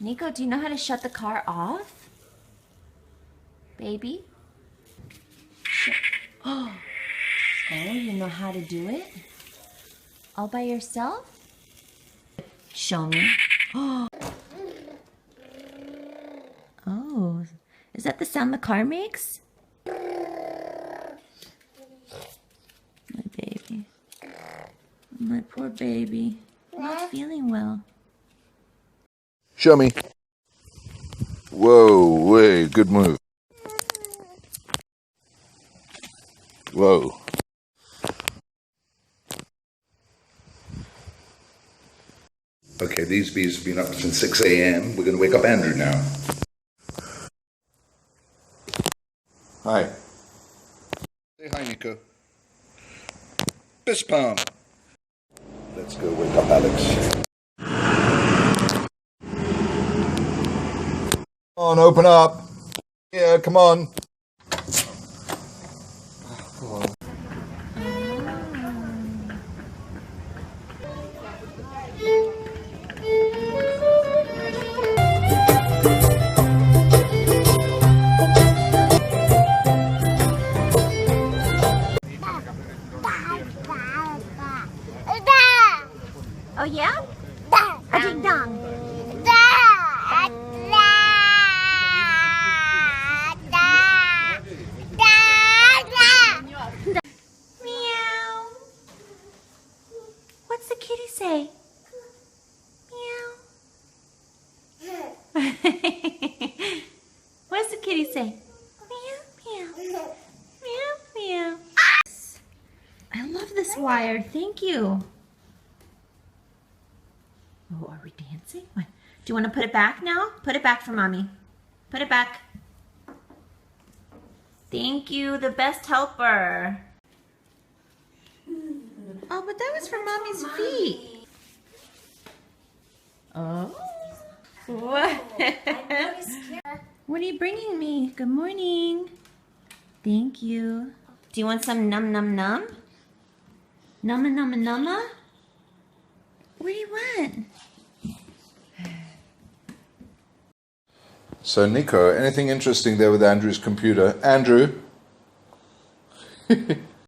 Nico, do you know how to shut the car off? Baby? Oh, you know how to do it? All by yourself? Show me. Oh, is that the sound the car makes? My baby. My poor baby. Not feeling well. Show me. Whoa, way, good move. Whoa. Okay, these bees have been up since 6 a.m. We're going to wake up Andrew now. Hi. Say hi, Nico. Fist pump. Let's go wake up Alex. Come on, open up. Yeah, come on. Oh yeah? A ding dong. Meow. What's the kitty say? Meow. What's the kitty say? Meow, meow. Meow, meow. I love this wire. Thank you. Oh, are we dancing? What? Do you want to put it back now? Put it back for mommy. Put it back. Thank you, the best helper. Oh, but that was for mommy's feet. Oh. What? What are you bringing me? Good morning. Thank you. Do you want some num num num? Numma numma numma? What do you want? So, Nico, anything interesting there with Andrew's computer? Andrew?